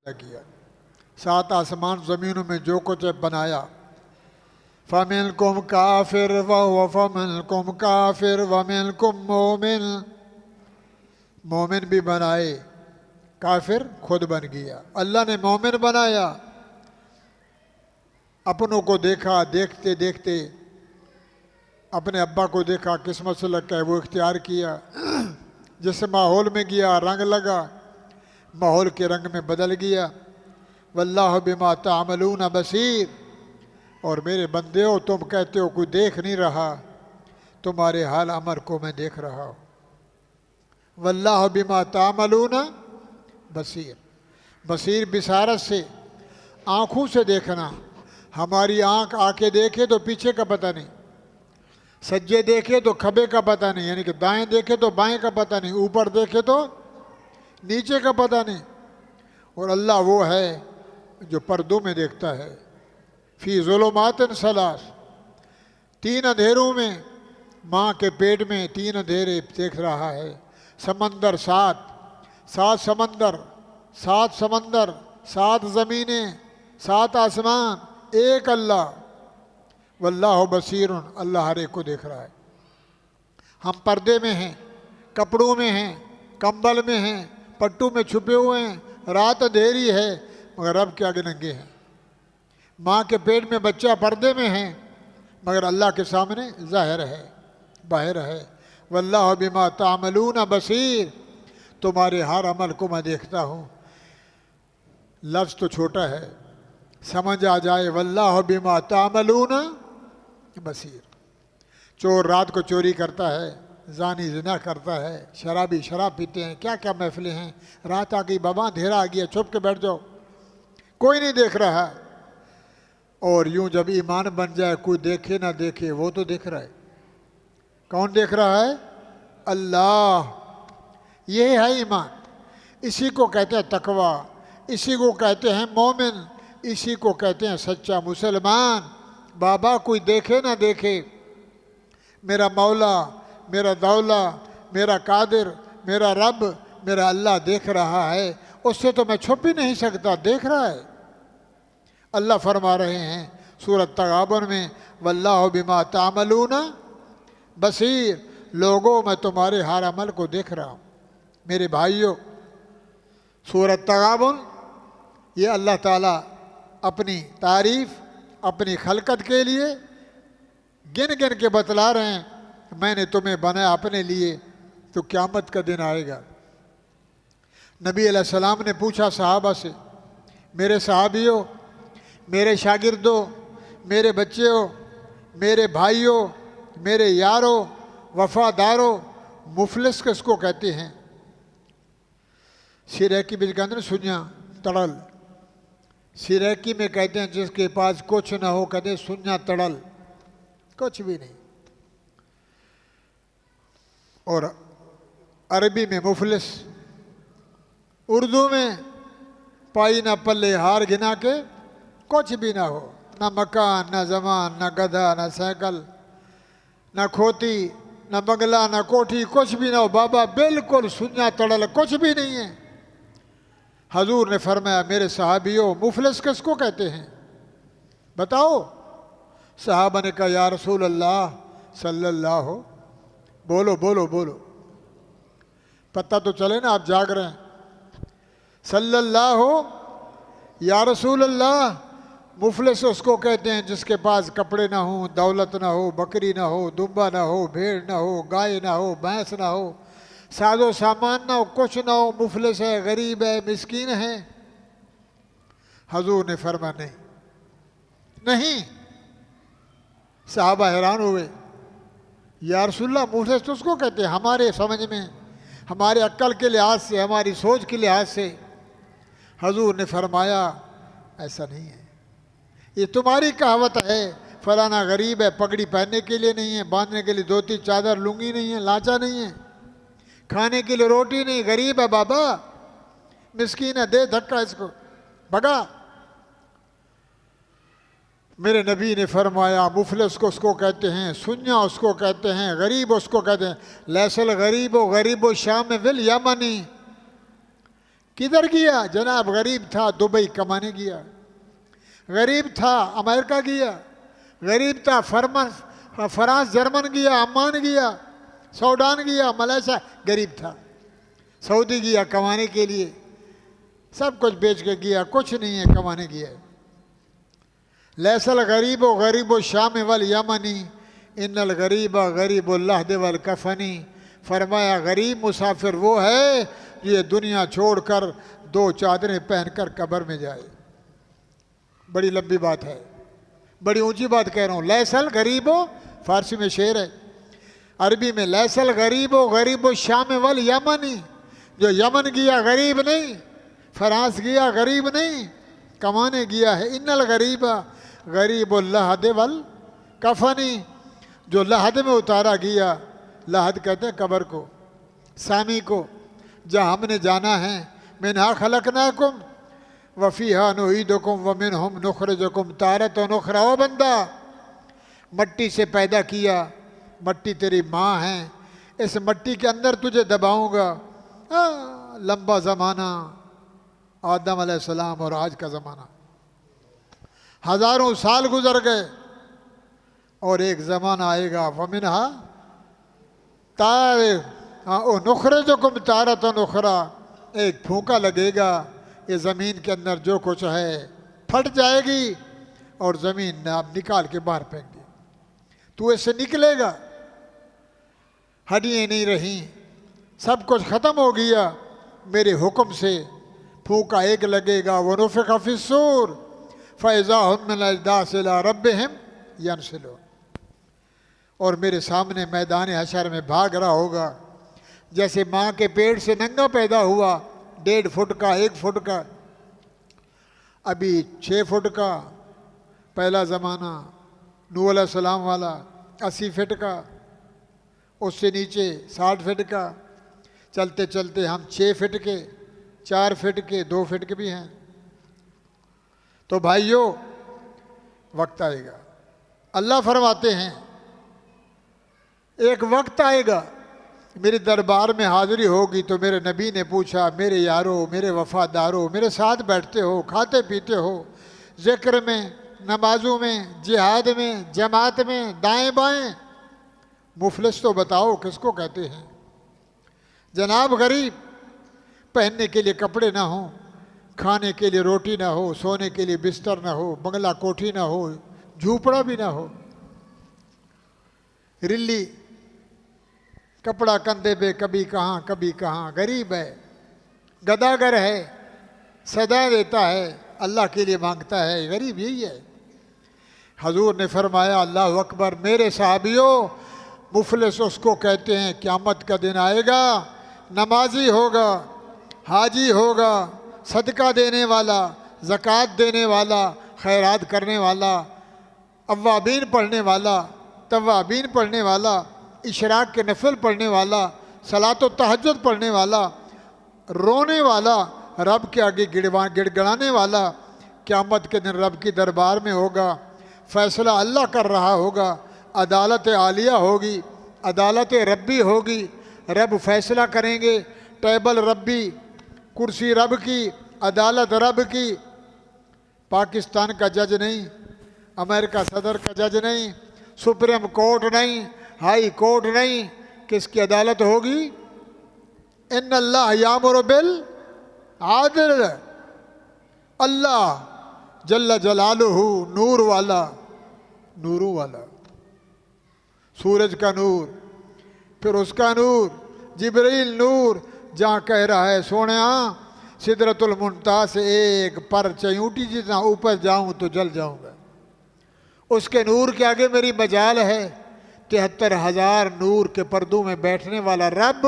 किया। सात आसमान ज़मीनों में जो कुछ बनाया, फ़मिनकुम काफ़िर व फ़मिनकुम काफ़िर वमिनकुम मोमिन, मोमिन भी बनाए, काफिर खुद बन गया। अल्लाह ने मोमिन बनाया, अपनों को देखा, देखते देखते अपने अब्बा को देखा, किस्मत से लग गया, वो इख्तियार किया। जिस माहौल में गया रंग लगा, माहौल के रंग में बदल गया। वल्लाहु बिमा तामलून बसीर, और मेरे बंदे हो तुम कहते हो कोई देख नहीं रहा, तुम्हारे हाल अमर को मैं देख रहा हूँ। वल्लाहु बिमा तामलून बसीर, बसीर बिसारत से, आँखों से देखना। हमारी आँख आके देखे तो पीछे का पता नहीं, सज्जे देखे तो खबे का पता नहीं, यानी कि दाएं देखे तो बाएं का पता नहीं, ऊपर देखे तो नीचे का पता नहीं। और अल्लाह वो है जो पर्दों में देखता है। फी ज़ुलुमातिन सलास, तीन अंधेरों में, माँ के पेट में तीन अंधेरे देख रहा है। समंदर सात, सात समंदर, सात समंदर, सात ज़मीनें, सात आसमान, एक अल्लाह। वल्लाहु बसीरुन, अल्लाह हर एक को देख रहा है। हम पर्दे में हैं, कपड़ों में हैं, कंबल में हैं, पट्टू में छुपे हुए हैं, रात अंधेरी है मगर रब के आगे नंगे हैं। माँ के पेट में बच्चा पर्दे में है मगर अल्लाह के सामने ज़ाहिर है, बाहिर है। वल्लाहु बिमा तामलून बसीर, तुम्हारे हर अमल को मैं देखता हूँ। लफ्ज़ तो छोटा है, समझ आ जाए। वल्लाहु बिमा तामलून बसीर। चोर रात को चोरी करता है, जानी जिना करता है, शराबी शराब पीते हैं, क्या क्या महफिलें हैं। रात आ गई, बाबा अंधेरा आ गया, छुप के बैठ जाओ, कोई नहीं देख रहा। और यूं जब ईमान बन जाए, कोई देखे ना देखे, वो तो देख रहा है। कौन देख रहा है? अल्लाह। ये है ईमान, इसी को कहते हैं तकवा, इसी को कहते हैं मोमिन, इसी को कहते हैं सच्चा मुसलमान। बाबा कोई देखे ना देखे, मेरा मौला, मेरा दौला, मेरा कादिर, मेरा रब, मेरा अल्लाह देख रहा है, उससे तो मैं छुप ही नहीं सकता, देख रहा है। अल्लाह फरमा रहे हैं सूरत तगाबुन में, वल्लाहु बिमा तामलून बसीर, लोगों मैं तुम्हारे हर अमल को देख रहा हूँ। मेरे भाइयों, सूरत तगाबुन ये अल्लाह ताला अपनी तारीफ़, अपनी खलकत के लिए गिन गिन के बतला रहे हैं, मैंने तुम्हें बनाया अपने लिए, तो क़यामत का दिन आएगा। नबी अलैहिस्सलाम ने पूछा सहाबा से, मेरे सहाबियों, मेरे शागिर्दों, मेरे बच्चों, मेरे भाइयों, मेरे यारों, वफादारों, मुफलिस किसको कहते हैं? सिरैकी में कहते हैं सुनिया तड़ल, सिरैकी में कहते हैं जिसके पास कुछ ना हो, कहते हैं सुनिया तड़ल, कुछ भी नहीं। और अरबी में मुफलिस, उर्दू में पाई ना पल्ले हार गिना के कुछ भी ना हो, ना मकान, ना जमान, ना गधा, ना साइकिल, ना खोती, ना बंगला, ना कोठी, कुछ भी ना हो। बाबा बिल्कुल सुनिया तड़ल, कुछ भी नहीं है। हजूर ने फरमाया, मेरे सहाबियों, मुफलिस किसको कहते हैं बताओ? सहाबा ने कहा, या रसूल अल्लाह सल्लल्लाहु, बोलो बोलो बोलो, पता तो चले ना आप जाग रहे हैं। सल्लल्लाहु, या रसूल अल्लाह, मुफलिस उसको कहते हैं जिसके पास कपड़े ना हो, दौलत ना हो, बकरी ना हो, दुम्बा ना हो, भेड़ ना हो, गाय ना हो, भैंस ना हो, साजो सामान ना हो, कुछ ना हो, मुफलिस है, गरीब है, मिस्कीन है। हजूर ने फरमा नहीं, नहीं। साहबा हैरान हुए, या रसूलल्लाह मुफलिस तो उसको कहते हैं, हमारे समझ में, हमारे अक्ल के लिहाज से, हमारी सोच के लिहाज से। हजूर ने फरमाया, ऐसा नहीं है, ये तुम्हारी कहावत है। फलाना गरीब है, पगड़ी पहनने के लिए नहीं है, बांधने के लिए धोती चादर लुंगी नहीं है, लांचा नहीं है, खाने के लिए रोटी नहीं, गरीब है बाबा, मिस्कीन है, दे धक्का इसको, भगा। मेरे नबी ने फरमाया, मुफलिस को उसको कहते हैं, सुन्या उसको कहते हैं, गरीब उसको कहते हैं। लैसल गरीब व गरीब शाम विल यमनी, किधर गया? जनाब गरीब था दुबई कमाने गया, गरीब था अमेरिका गया, गरीब था फ्रांस जर्मन गया, अम्मान गया, सूडान गया, मलेशिया, गरीब था, सऊदी गया कमाने के लिए, सब कुछ बेच के गया, कुछ नहीं है कमाने गया। लैसल गरीबो गरीबो शाम वल यमनी इन्नल गरीबा गरीबुल्लाह दे वल कफनी। फरमाया गरीब मुसाफिर वो है जो ये दुनिया छोड़कर 2 चादरें पहनकर कब्र में जाए। बड़ी लंबी बात है, बड़ी ऊंची बात कह रहा हूँ। लैसल गरीबो, फारसी में शेर है, अरबी में लैसल गरीबो गरीबो शाम वल यमनी, जो यमन गया गरीब नहीं, फ्रांस गया गरीब नहीं, कमाने गया है। इन्नल गरीबा गरीबुल्लाह दे वल कफनी, जो लहद में उतारा गया, लहद कहते हैं कब्र को, सामी को, जहाँ हमने जाना है। मिन्हा खलकनाकुम वफ़ीहा नुईदुकुम व मिनहुम नुखरिजुकुम तारतन उखरा। ओ बंदा, मट्टी से पैदा किया, मट्टी तेरी माँ है, इस मट्टी के अंदर तुझे दबाऊंगा। लंबा ज़माना आदम अलैहिस्सलाम और आज का ज़माना, हज़ारों साल गुजर गए और एक ज़माना आएगा वमिनहा नुखरिजुकुम तारतन उखरा, एक फूंका लगेगा, ये ज़मीन के अंदर जो कुछ है फट जाएगी और ज़मीन आप निकाल के बाहर फेंक दी, तू इससे निकलेगा, हड्डियाँ नहीं रहीं, सब कुछ ख़त्म हो गया मेरे हुक्म से। फूंका एक लगेगा, वो नुफ़िख़ फ़िस्सूर फ़इज़ा हुम मिनल अजदासिल इला रब्बिहिम यंसिलून, और मेरे सामने मैदान हशर में भाग रहा होगा, जैसे माँ के पेट से नंगा पैदा हुआ, 1.5 फुट का, 1 फुट का, अभी 6 फुट का पहला ज़माना, नूह अलैहिस्सलाम वाला 80 फीट का, उससे नीचे 60 फीट का, चलते चलते हम 6 फीट के, 4 फीट के, 2 फीट के भी हैं। तो भाइयों, वक्त आएगा, अल्लाह फरमाते हैं एक वक्त आएगा मेरे दरबार में हाज़िरी होगी। तो मेरे नबी ने पूछा, मेरे यारों, मेरे वफ़ादारों, मेरे साथ बैठते हो, खाते पीते हो, ज़िक्र में, नमाज़ों में, जिहाद में, जमात में, दाएं बाएं, मुफलिस तो बताओ किसको कहते हैं? जनाब गरीब, पहनने के लिए कपड़े ना हो, खाने के लिए रोटी ना हो, सोने के लिए बिस्तर ना हो, बंगला कोठी ना हो, झूपड़ा भी ना हो, रिल्ली कपड़ा कंधे पे, कभी कहाँ, गरीब है, गदागर है, सदा देता है, अल्लाह के लिए मांगता है, गरीब यही है। हजूर ने फरमाया अल्लाह अकबर, मेरे साहबियों, मुफलिस उसको कहते हैं क़यामत का दिन आएगा, नमाजी होगा, हाजी होगा, सदका देने वाला, ज़कात देने वाला, खैरात करने वाला, अव्वाबीन पढ़ने वाला, तव्वाबीन पढ़ने वाला, इशराक के नफल पढ़ने वाला, सलात व तहज्जुद पढ़ने वाला, रोने वाला, रब के आगे गिड़गड़ाने वाला, क़यामत के दिन रब की दरबार में होगा, फ़ैसला अल्लाह कर रहा होगा, अदालत आलिया होगी, अदालत रब्बी होगी, रब फैसला करेंगे, टेबल रब्बी, कुर्सी रब की, अदालत रब की। पाकिस्तान का जज नहीं, अमेरिका सदर का जज नहीं, सुप्रीम कोर्ट नहीं, हाई कोर्ट नहीं, किसकी अदालत होगी? इन्नल्लाह यामुरु बिल आदिल, अल्लाह जल्ल जलालुहु नूर वाला, नूरू वाला, सूरज का नूर, फिर उसका नूर, जिब्रील नूर, जहाँ कह रहा है सोनिया सिदरतुल मुंतहा से एक पर चयूंटी जितना ऊपर जाऊं तो जल जाऊंगा, उसके नूर के आगे मेरी मजाल है। 73,000 नूर के पर्दों में बैठने वाला रब,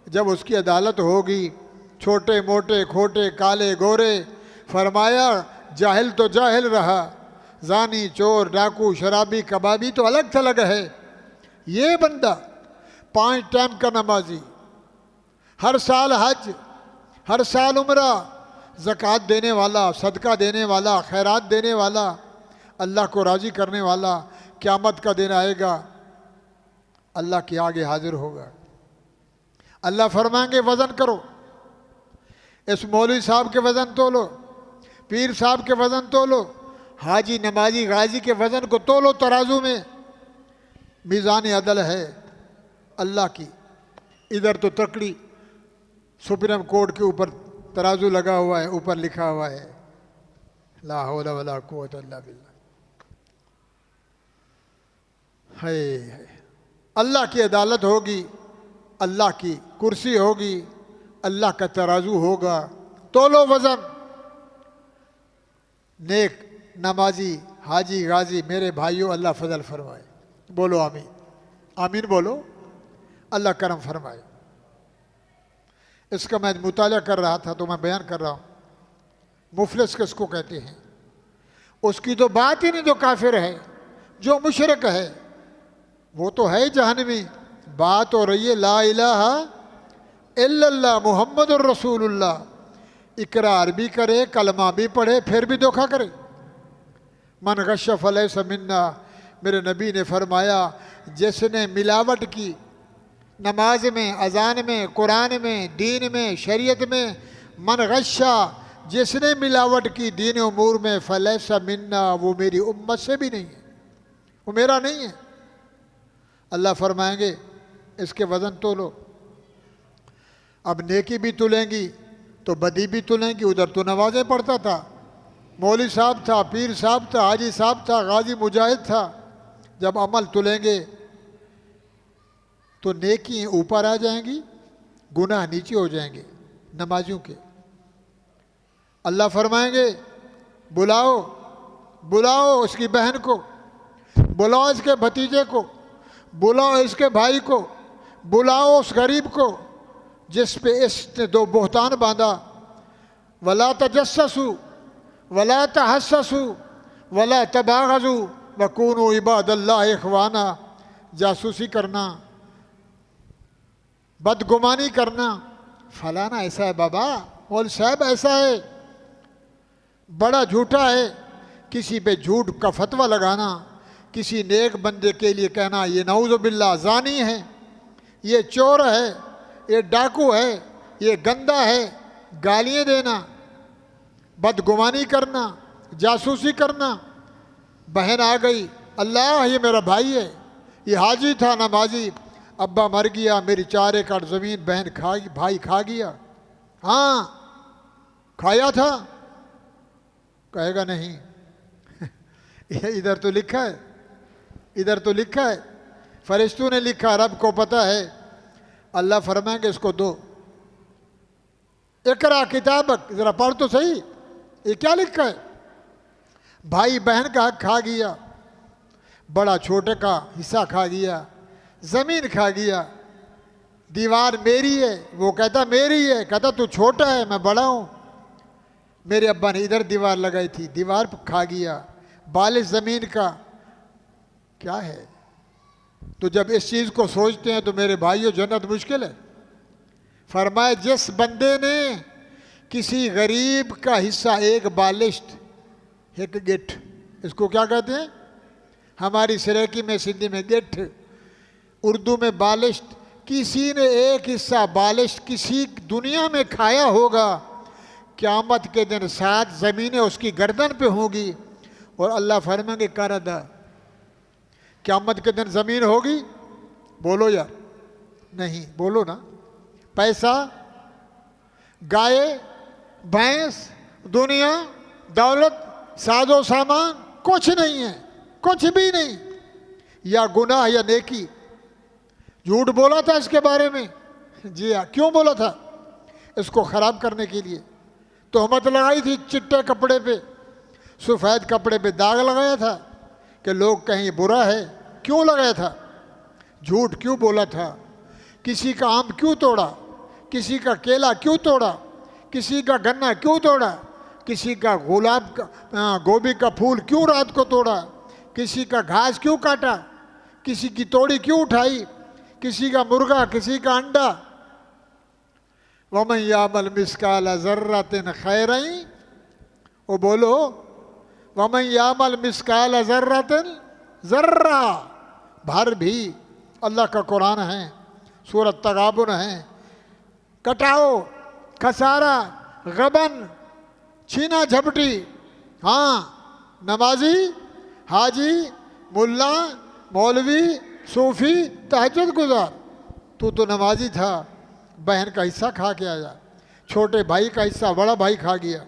जब उसकी अदालत होगी, छोटे मोटे खोटे काले गोरे, फरमाया जाहिल तो जाहिल रहा, जानी चोर डाकू शराबी कबाबी तो अलग थलग है, ये बंदा 5 टाइम का नमाजी, हर साल हज, हर साल उम्रा, ज़कात देने वाला, सदका देने वाला, खैरात देने वाला, अल्लाह को राज़ी करने वाला, क़यामत का दिन आएगा, अल्लाह के आगे हाजिर होगा। अल्लाह फरमाएंगे वज़न करो, इस मौलवी साहब के वज़न तोलो, पीर साहब के वज़न तोलो, हाजी नमाजी गाजी के वज़न को तोलो तराजू में। मीज़ान अदल है अल्लाह की। इधर तो तकड़ी सुप्रीम कोर्ट के ऊपर तराजू लगा हुआ है, ऊपर लिखा हुआ है ला हौला वला कुव्वता इल्ला बिल्लाह। है अल्लाह की अदालत होगी, अल्लाह की कुर्सी होगी, अल्लाह का तराजू होगा। तोलो वज़न। नेक नमाजी हाजी गाजी मेरे भाइयों, अल्लाह फजल फरमाए। बोलो आमीन, आमीन बोलो। अल्लाह करम फरमाए। इसका मैं मुताला कर रहा था तो मैं बयान कर रहा हूँ। मुफलिस किसको कहते हैं? उसकी तो बात ही नहीं जो काफिर है, जो मुशरिक है, वो तो है जहन्नमी। बात हो रही है ला इलाहा इल्लल्लाह मुहम्मदुर रसूलुल्लाह। इकरार भी करे, कलमा भी पढ़े, फिर भी धोखा करे। मन गश फलैसा मिन्ना, मेरे नबी ने फरमाया जिसने मिलावट की नमाज में, अजान में, कुरान में, दीन में, शरीयत में, मन गशा, जिसने मिलावट की दीन उमूर में, फलैसा मिन्ना, वो मेरी उम्मत से भी नहीं है, वो मेरा नहीं है। अल्लाह फरमाएंगे इसके वज़न तोलो। अब नेकी भी तुलेंगी तो बदी भी तुलेंगी। उधर तो नमाज़ें पढ़ता था, मौलवी साहब था, पीर साहब था, हाजी साहब था, गाजी मुजाहिद था। जब अमल तुलेंगे तो नेकी ऊपर आ जाएंगी, गुनाह नीचे हो जाएंगे नमाजियों के। अल्लाह फरमाएंगे बुलाओ, बुलाओ उसकी बहन को, बुलाओ इसके भतीजे को, बुलाओ इसके भाई को, बुलाओ उस गरीब को जिस पे इसने दो बोहतान बांधा। वला तजस्ससु वला तहस्ससु वला तबागजु वकूनु इबादल्लाह इखवाना। जासूसी करना, बदगुमानी करना, फलाना ऐसा है बाबा, मौलवी साहब ऐसा है, बड़ा झूठा है, किसी पे झूठ का फतवा लगाना, किसी नेक बंदे के लिए कहना ये नऊज़ु बिल्लाह ज़ानी है, ये चोर है, ये डाकू है, ये गंदा है, गालियाँ देना, बदगुमानी करना, जासूसी करना। बहन आ गई, अल्लाह ये मेरा भाई है, ये हाजी था नमाजी, अब्बा मर गया, मेरी 4 एकड़ ज़मीन बहन खा, भाई खा गया। हाँ खाया था, कहेगा नहीं इधर तो लिखा है, इधर तो लिखा है, फरिश्तों ने लिखा, रब को पता है। अल्लाह फरमाएंगे इसको दो, इकरा किताबक, जरा पढ़ तो सही ये क्या लिखा है। भाई बहन का हक खा गया, बड़ा छोटे का हिस्सा खा गया, ज़मीन खा गया, दीवार मेरी है, वो कहता मेरी है, कहता तू छोटा है मैं बड़ा हूँ। मेरे अब्बा ने इधर दीवार लगाई थी, दीवार खा गया, बालिश ज़मीन का क्या है। तो जब इस चीज़ को सोचते हैं तो मेरे भाइयों जन्नत मुश्किल है। फरमाए जिस बंदे ने किसी गरीब का हिस्सा, एक बालिश्त, एक गिठ, इसको क्या कहते हैं हमारी सराइकी में, सिंधी में गिठ, उर्दू में बालिश्त, किसी ने एक हिस्सा बालिश्त किसी दुनिया में खाया होगा, क़यामत के दिन 7 ज़मीनें उसकी गर्दन पे होंगी और अल्लाह फरमाएंगे कर अदा। क़यामत के दिन ज़मीन होगी, बोलो यार, नहीं बोलो ना, पैसा, गाय, भैंस, दुनिया, दौलत, साजो सामान कुछ नहीं है, कुछ भी नहीं। या गुनाह या नेकी। झूठ बोला था इसके बारे में, जी हाँ, क्यों बोला था? इसको ख़राब करने के लिए। तोहमत लगाई थी चिट्टे कपड़े पे, सफ़ेद कपड़े पे दाग लगाया था कि लोग कहीं बुरा है। क्यों लगाया था? झूठ क्यों बोला था? किसी का आम क्यों तोड़ा? किसी का केला क्यों तोड़ा? किसी का गन्ना क्यों तोड़ा? किसी का गुलाब का गोभी का फूल क्यों रात को तोड़ा? किसी का घास क्यों काटा? किसी की तोड़ी क्यों उठाई? किसी का मुर्गा, किसी का अंडा। वमन यामल मिस्काल ज़र्रतिन खैरन, वो बोलो वमन यामल मिस्काल ज़र्रतिन, ज़र्रा भर भी अल्लाह का कुरान है, सूरत तगाबुन है। कटाओ, खसारा, गबन, छीना झपटी। हाँ, नमाजी, हाजी, मुल्ला, मौलवी, सूफी, तहज्जुद गुजार। तू तो नमाजी था, बहन का हिस्सा खा के आया, छोटे भाई का हिस्सा बड़ा भाई खा गया।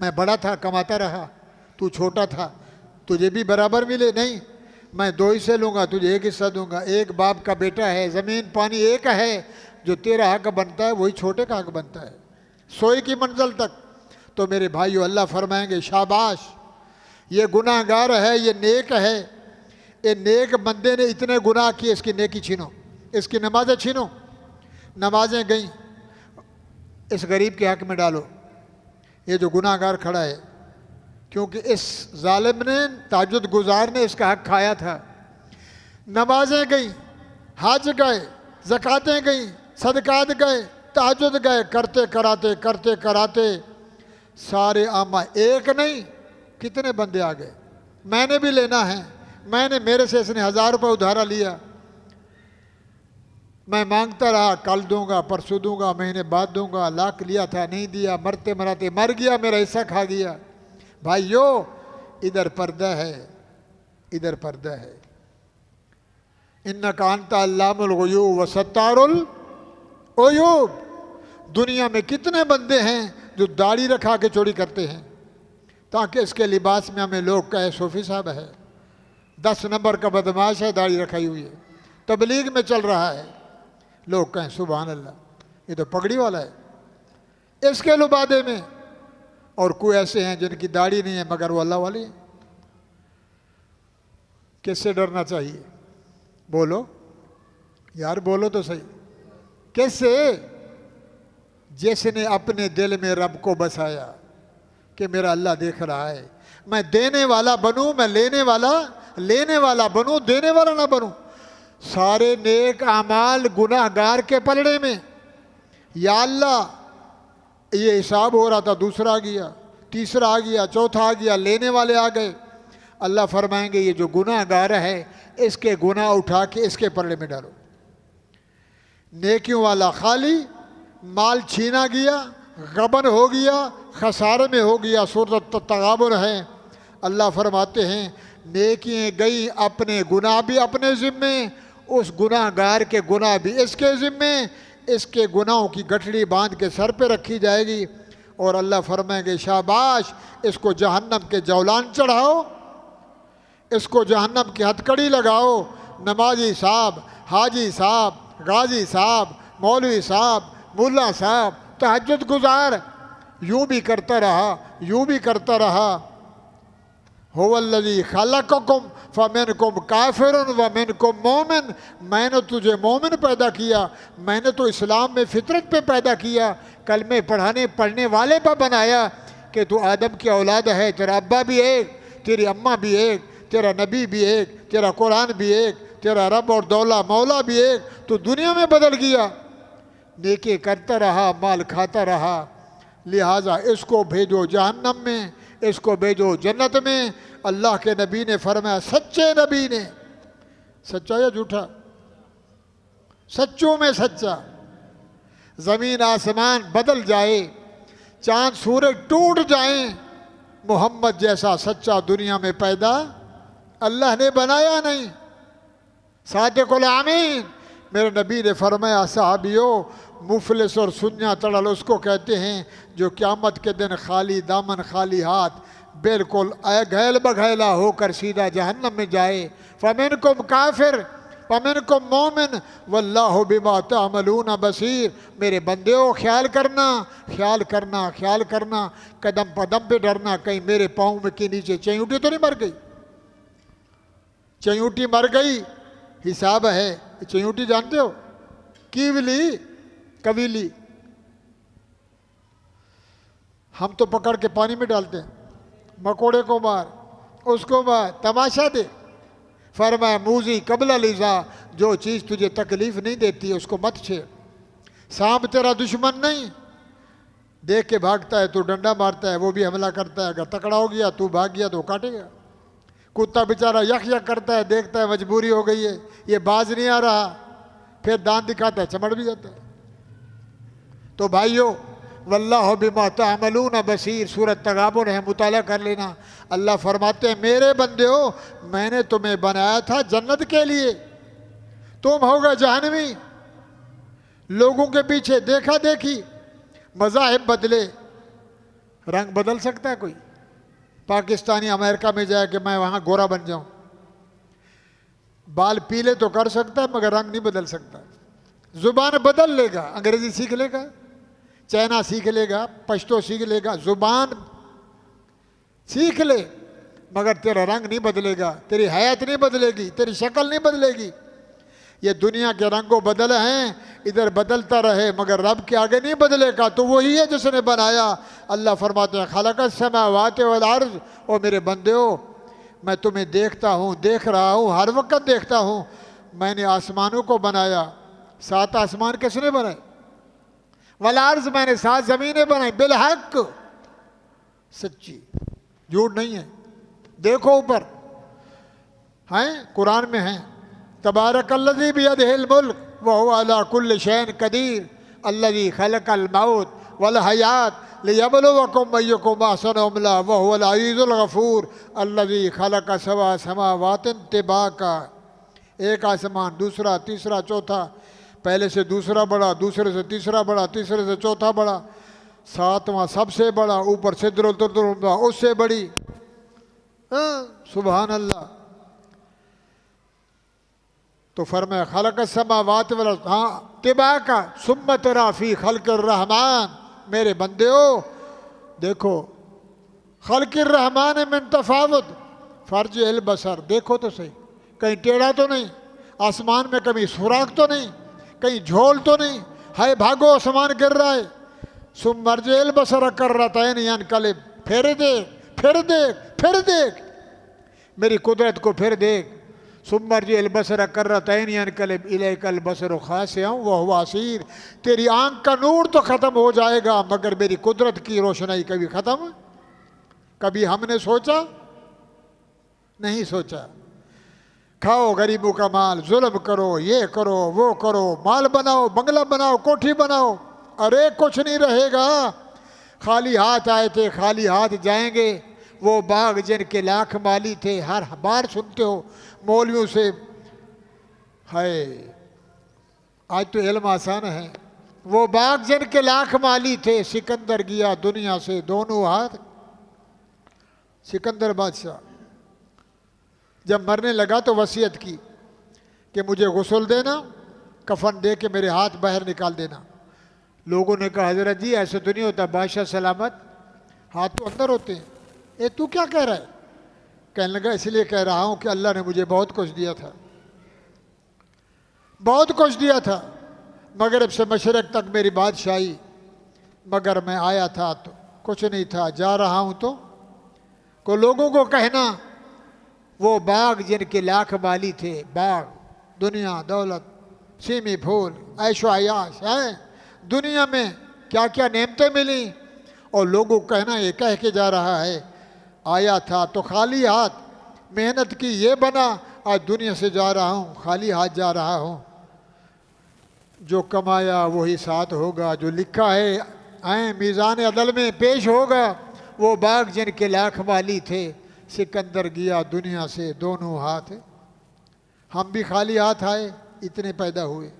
मैं बड़ा था, कमाता रहा, तू छोटा था, तुझे भी बराबर मिले? नहीं, मैं 2 हिस्से लूँगा, तुझे 1 हिस्सा दूंगा। एक बाप का बेटा है, ज़मीन पानी एक है, जो तेरा हक बनता है वही छोटे का हक बनता है, सोए की मंजिल तक। तो मेरे भाइयों, अल्लाह फरमाएंगे शाबाश, ये गुनाहगार है, ये नेक है, ये नेक बंदे ने इतने गुनाह किए, इसकी नेकी छीनो, इसकी नमाजें छीनो। नमाजें गई, इस गरीब के हक में डालो, ये जो गुनाहगार खड़ा है, क्योंकि इस जालिम ने, ताजुद गुजार ने इसका हक खाया था। नमाजें गई, हज गए, ज़कातें गई, सदकात गए, ताजुद गए, करते कराते करते कराते सारे आमा, एक नहीं कितने बंदे आ गए। मैंने भी लेना है, मैंने, मेरे से इसने 1000 रुपये उधारा लिया, मैं मांगता रहा, कल दूंगा, परसों दूंगा, महीने बाद दूंगा, लाख लिया था नहीं दिया, मरते मराते मर गया, मेरा हिस्सा खा गया। भाइयों, इधर पर्दा है, इधर पर्दा है। इन्नका अंता अल्लामुल गुयूब व सत्तारुल उयूब। दुनिया में कितने बंदे हैं जो दाढ़ी रखा के चोरी करते हैं, ताकि इसके लिबास में हमें लोग कहे सूफी साहब है, 10 नंबर का बदमाश है, दाढ़ी रखाई हुई है, तबलीग में चल रहा है, लोग कहें सुभान अल्लाह, ये तो पगड़ी वाला है। इसके लुबादे में और कोई ऐसे हैं जिनकी दाढ़ी नहीं है मगर वो अल्लाह वाले हैं। किससे डरना चाहिए? बोलो यार, बोलो तो सही, कैसे? जिसने अपने दिल में रब को बसाया कि मेरा अल्लाह देख रहा है, मैं देने वाला बनूं, मैं लेने वाला बनूं, देने वाला ना बनूं। सारे नेक आमाल गुनाहगार के पलड़े में, या अल्लाह ये हिसाब हो रहा था, दूसरा आ गया, तीसरा आ गया, चौथा आ गया, लेने वाले आ गए। अल्लाह फरमाएंगे ये जो गुनाहगार है, इसके गुनाह उठा के इसके पलड़े में डालो। नेकियों वाला खाली, माल छीना गया, गबन हो गया, खसारे में हो गया। सूरत तगाबुन है, अल्लाह फरमाते हैं नेकियां गई, अपने गुनाह भी अपने ज़िम्मे, उस गुनाहगार के गुनाह भी इसके ज़िम्मे, इसके गुनाहों की गठड़ी बांध के सर पे रखी जाएगी। और अल्लाह फरमाएंगे शाबाश, इसको जहन्नम के जौलान चढ़ाओ, इसको जहन्नम की हथकड़ी लगाओ। नमाजी साहब, हाजी साहब, गाजी साहब, मौलवी साहब, मुल्ला साहब, तहज्जुद गुजार, यूँ भी करता रहा, यूँ भी करता रहा। हुवल्लज़ी खलक़कुम फ़मिनकुम काफ़िरुन व मिनकुम मोमिन। मैंने तुझे मोमिन पैदा किया, मैंने तो इस्लाम में फितरत पे पैदा किया, कलमे पढ़ने वाले पर बनाया कि तू आदम की औलाद है, तेरा अब्बा भी एक, तेरी अम्मा भी एक, तेरा नबी भी एक, तेरा कुरान भी एक, तेरा रब और दौला मौला भी एक। तो दुनिया में बदल गया, नेकी करता रहा, माल खाता रहा, लिहाजा इसको भेजो जहन्नम में, इसको भेजो जन्नत में। अल्लाह के नबी ने फरमाया, सच्चे नबी ने, सच्चा या झूठा? सच्चों में सच्चा। ज़मीन आसमान बदल जाए, चांद सूरज टूट जाएं, मोहम्मद जैसा सच्चा दुनिया में पैदा अल्लाह ने बनाया नहीं। सादिकुल आमीन। मेरे नबी ने फरमाया, साहबियों, मुफलिस और सुन्या तड़ल उसको कहते हैं जो क़यामत के दिन खाली दामन, खाली हाथ, बिल्कुल अघैल बघैला होकर सीधा जहन्नम में जाए। फ़मिनकुम काफिर फ़मिनकुम मोमिन वल्लाहु बिमा तामलून बसीर। मेरे बंदे हो, ख्याल करना, ख्याल करना, ख्याल करना, कदम पदम पे डरना, कहीं मेरे पाँव में के नीचे चयूटी तो नहीं मर गई। चयूटी मर गई, हिसाब है। चयूटी जानते हो? कीवली, कवीली, हम तो पकड़ के पानी में डालते हैं, मकोड़े को मार, उसको मार, तमाशा दे। फरमाया मूजी कबला लीजा, जो चीज़ तुझे तकलीफ़ नहीं देती उसको मत छेड़। सांप तेरा दुश्मन नहीं, देख के भागता है, तू डंडा मारता है, वो भी हमला करता है, अगर तकड़ा हो गया, तू भाग गया तो काटेगा। कुत्ता बेचारा यक यक करता है, देखता है मजबूरी हो गई है, ये बाज नहीं आ रहा, फिर दांत दिखाता है, चमड़ भी जाता है। तो भाइयों, वल्लाहु बिमा तामलून बसीर। सूरत तगाबुन है, मुताला कर लेना। अल्लाह फरमाते हैं मेरे बंदे हो, मैंने तुम्हें बनाया था जन्नत के लिए, तुम होगा जहन्नमी। लोगों के पीछे देखा देखी, मज़ाहिब बदले, रंग बदल सकता है कोई? पाकिस्तानी अमेरिका में जाए कि मैं वहाँ गोरा बन जाऊँ, बाल पीले तो कर सकता है मगर रंग नहीं बदल सकता। ज़ुबान बदल लेगा, अंग्रेज़ी सीख लेगा, चाइना सीख लेगा, पश्तो सीख लेगा, ज़ुबान सीख ले मगर तेरा रंग नहीं बदलेगा, तेरी हयात नहीं बदलेगी, तेरी शक्ल नहीं बदलेगी। ये दुनिया के रंगों बदल हैं, इधर बदलता रहे मगर रब के आगे नहीं बदलेगा तो वही है जिसने बनाया। अल्लाह फरमाते हैं खलक़स समावाति वल अर्ज़, ओ मेरे बंदे हो मैं तुम्हें देखता हूँ, देख रहा हूँ, हर वक्त देखता हूँ। मैंने आसमानों को बनाया, 7 आसमान किसने बनाए? वल अर्ज़, मैंने 7 ज़मीनें बनाई, बिलहक, सच्ची, झूठ नहीं है। देखो ऊपर हैं, कुरान में है, तबारकल्लज़ी बियदिहिल मुल्क व हुवा अला कुल्लि शैइन कदीर अल्लज़ी खलक़ल मौत वल हयात लियब्लुवकुम अय्युकुम अहसनु अमला व हुवल अज़ीज़ुल गफ़ूर अल्लज़ी खलक़ सबअ समावातिन तिबाका। एक आसमान, दूसरा, तीसरा, चौथा, पहले से दूसरा बड़ा, दूसरे से तीसरा बड़ा, तीसरे से चौथा बड़ा, 7वां सबसे बड़ा, ऊपर सिदरतुल उससे बड़ी। सुभान अल्लाह। तो फरमाया खलक़स समावाति वल अर्ज़, हाँ तिबाका सुम्मा तरा फ़ी खल्क़िर रहमान, मेरे बंदे हो देखो, खल्क़िर रहमान मिन तफ़ावुत फ़र्जिअल बसर, देखो तो सही, कहीं टेढ़ा तो नहीं, आसमान में कभी सुराख तो नहीं, कहीं झोल तो नहीं है, भागो आसमान गिर रहा है। सुम्मर्जिअल बसर कर्रतैन यनक़लिब, फिर देख, फिर देख, फिर देख मेरी कुदरत को, फिर देख। सुम्मर्जिअल बसर कर्रतैन यनक़लिब इलैकल बसरु ख़ासिअन व हुवा हसीर, तेरी आँख का नूर तो ख़त्म हो जाएगा मगर मेरी कुदरत की रोशनाई कभी ख़त्म? कभी हमने सोचा? नहीं सोचा। खाओ गरीबों का माल, जुल्म करो, ये करो, वो करो, माल बनाओ, बंगला बनाओ, कोठी बनाओ, अरे कुछ नहीं रहेगा। खाली हाथ आए थे, खाली हाथ जाएंगे। वो बाग जिनके लाख माली थे, हर बार सुनते हो मौलवियों से, हाय आज तो इल्म आसान है। वो बाग जिनके लाख माली थे, सिकंदर गया दुनिया से दोनों हाथ। सिकंदर बादशाह जब मरने लगा तो वसीयत की कि मुझे गुस्ल देना, कफन दे के मेरे हाथ बाहर निकाल देना। लोगों ने कहा हजरत जी ऐसे तो नहीं होता, बादशाह सलामत, हाथ तो अंदर होते हैं। ये तू क्या कह रहा है? कहने लगा इसलिए कह रहा हूँ कि अल्लाह ने मुझे बहुत कुछ दिया था, बहुत कुछ दिया था, मगरब से मशरक तक मेरी बादशाही, मगर मैं आया था तो कुछ नहीं था, जा रहा हूँ तो को लोगों को कहना वो बाग जिनके लाख माली थे, बाग दुनिया दौलत सीमी फूल ऐशो आयाश है, दुनिया में क्या क्या नेमतें मिली, और लोगों को कहना ये कह के जा रहा है आया था तो खाली हाथ, मेहनत की ये बना, आज दुनिया से जा रहा हूँ खाली हाथ जा रहा हूँ। जो कमाया वही साथ होगा, जो लिखा है आए मीज़ान अदल में पेश होगा। वो बाग जिनके लाख माली थे, सिकंदर गया दुनिया से दोनों हाथ। हम भी खाली हाथ आए, इतने पैदा हुए,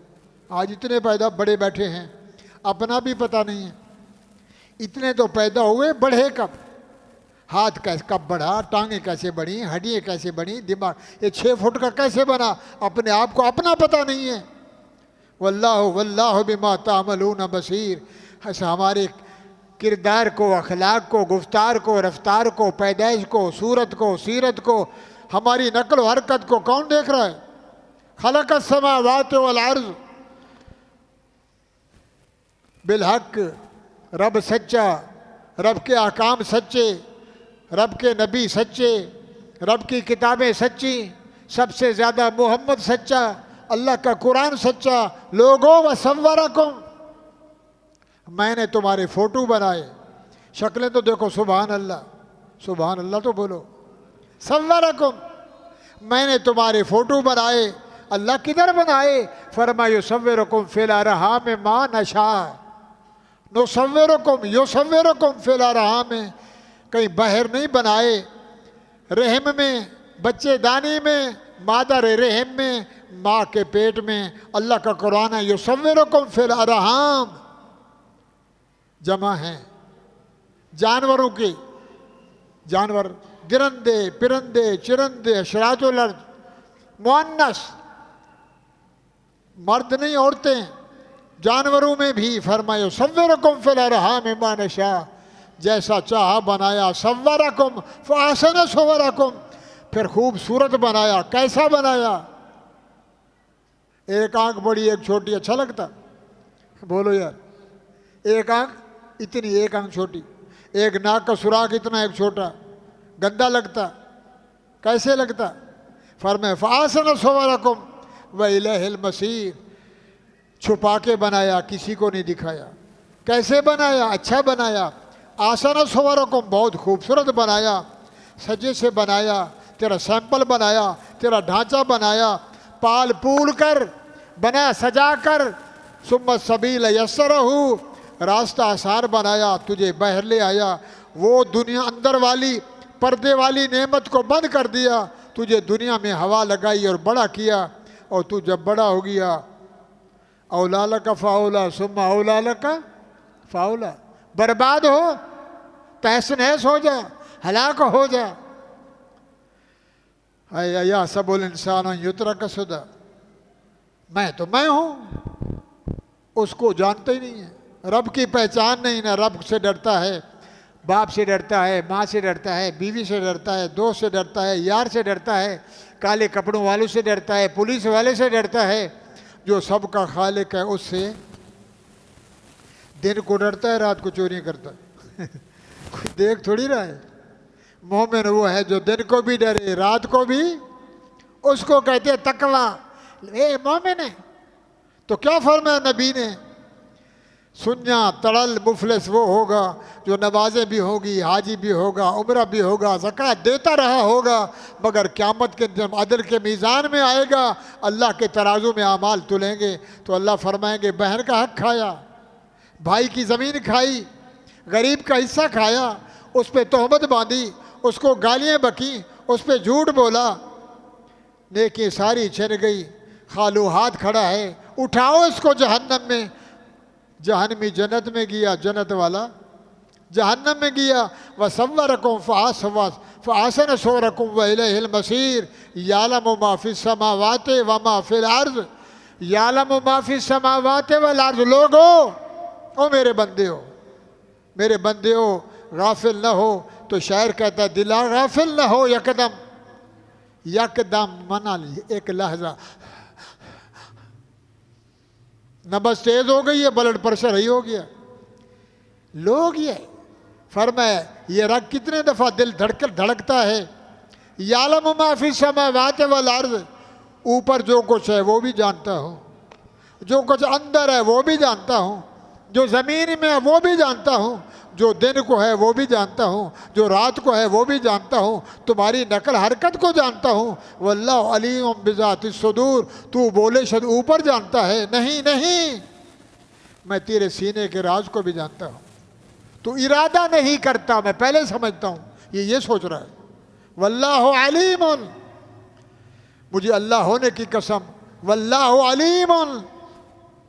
आज इतने पैदा बड़े बैठे हैं, अपना भी पता नहीं है। इतने तो पैदा हुए, बढ़े कब? हाथ कैसे कब बढ़ा, टांगे कैसे बढ़ी, हड्डियाँ कैसे बढ़ी, दिमाग ये 6 फुट का कैसे बना, अपने आप को अपना पता नहीं है। वल्लाहु वल्लाहु बिमा तामलून बसीर। ऐसा हमारे किरदार को, अखलाक को, गुफ्तार को, रफ्तार को, पैदाइश को, सूरत को, सीरत को, हमारी नकल व हरकत को कौन देख रहा है? खलक़स समावाति वल अर्ज़ बिलहक, रब सच्चा, रब के अहकाम सच्चे, रब के नबी सच्चे, रब की किताबें सच्ची, सबसे ज़्यादा मोहम्मद सच्चा, अल्लाह का कुरान सच्चा। लोगों व सव्वरकुम, मैंने तुम्हारे फ़ोटो बनाए, शक्लें तो देखो, सुभान अल्लाह, सुभान अल्लाह तो बोलो। सव्वरकुम, मैंने तुम्हारे फ़ोटो बनाए। अल्लाह किधर बनाए? फरमाया सव्वरकुम फिल अरहाम मा नशा, नुसव्विरुकुम युसव्विरुकुम फिल अरहाम में, कहीं बाहर नहीं बनाए, रहम में, बच्चे दानी में, मादर रहम में, माँ के पेट में। अल्लाह का कुरान है युसव्विरुकुम फिल अरहाम, जमा है जानवरों की, जानवर गिरंदे पिरंदे चिरंदे अशरातुल अर्द, मुअन्नस, मर्द नहीं औरतें, जानवरों में भी फरमाया सव्वरकुम फिल अरहाम मा नशा, जैसा चाहा बनाया, सव्वरकुम फअहसन सुवरकुम, फिर खूबसूरत बनाया। कैसा बनाया? एक आंख बड़ी एक छोटी, अच्छा लगता? बोलो यार, एक आंख इतनी, एक आंख छोटी, एक नाक का सुराख इतना, एक छोटा, गंदा लगता? कैसे लगता? फरमाया फअहसन सुवरकुम व इलैहिल मसीर, छुपा के बनाया, किसी को नहीं दिखाया। कैसे बनाया? अच्छा बनाया। आसन सुवरकुम, बहुत खूबसूरत बनाया, सजे से बनाया, तेरा सैंपल बनाया, तेरा ढांचा बनाया, पाल पूल कर बनाया, सजा कर, सुम्मा सबील यस्सरहू, रास्ता आसार बनाया, तुझे बाहर ले आया। वो दुनिया अंदर वाली पर्दे वाली नेमत को बंद कर दिया, तुझे दुनिया में हवा लगाई और बड़ा किया। और तू जब बड़ा हो गया, औलाला का फाउला सुम्मा औलाला का फाउला, बर्बाद हो, तहस नहस हो जा, हलाक हो जा। या सबुल इंसान युतरा का सुदा, मैं तो मैं हूँ, उसको जानते ही नहीं है, रब की पहचान नहीं ना, रब से डरता है, बाप से डरता है, माँ से डरता है, बीवी से डरता है, दोस्त से डरता है, यार से डरता है, काले कपड़ों वालों से डरता है, पुलिस वाले से डरता है, जो सबका खालिक है उससे। दिन को डरता है, रात को चोरी करता है कोई देख थोड़ी रहा है। मोमिन वो है जो दिन को भी डरे, रात को भी, उसको कहते हैं तकवा। ए मोमिन है तो क्या फरमाया नबी ने? सुन्या तड़ल मुफलिस वो होगा जो नमाजें भी होगी, हाजी भी होगा, उम्रा भी होगा, ज़कात देता रहा होगा, मगर क़यामत के जब अदल के मीज़ान में आएगा, अल्लाह के तराजू में आमाल तुलेंगे, तो अल्लाह फरमाएंगे बहन का हक़ खाया, भाई की ज़मीन खाई, गरीब का हिस्सा खाया, उस पर तोहमत बांधी, उसको गालियाँ बकी, उस पर झूठ बोला, नेकी सारी छिन गई, खालू हाथ खड़ा है, उठाओ इसको जहन्नम में। जहन्नमी जन्नत में गया, जन्नत वाला जहन्नम में गया। व सव्वरकुम फअहसन सुवरकुम व इलैहिल मसीर, यालमु मा फिस समावाति व मा फिल अर्ज़, यालमु मा फिस समावाति वल अर्ज़। लोगो, ओ मेरे बंदे हो, मेरे बंदे हो, गाफिल न हो। तो शायर कहता है दिला गाफिल न हो, यकदम, यकदम मना ली, एक लहजा, नब्ज़ तेज हो गई है, ब्लड प्रेशर ही हो गया। लोग ये फरमाए, ये रग कितने दफ़ा दिल धड़कता है। यालमु मा फिस समावाति वल अर्ज़, ऊपर जो कुछ है वो भी जानता हूँ, जो कुछ अंदर है वो भी जानता हूँ, जो ज़मीन में है वो भी जानता हूँ, जो दिन को है वो भी जानता हूँ, जो रात को है वो भी जानता हूँ, तुम्हारी नकल हरकत को जानता हूँ। वल्लाहु अलीम बिज़ातिस सुदूर, तू बोले शद ऊपर जानता है, नहीं नहीं, मैं तेरे सीने के राज को भी जानता हूँ। तू इरादा नहीं करता, मैं पहले समझता हूँ, ये सोच रहा है। वल्लाहु अलीमुन, मुझे अल्लाह होने की कसम, वल्लाहु अलीमुन,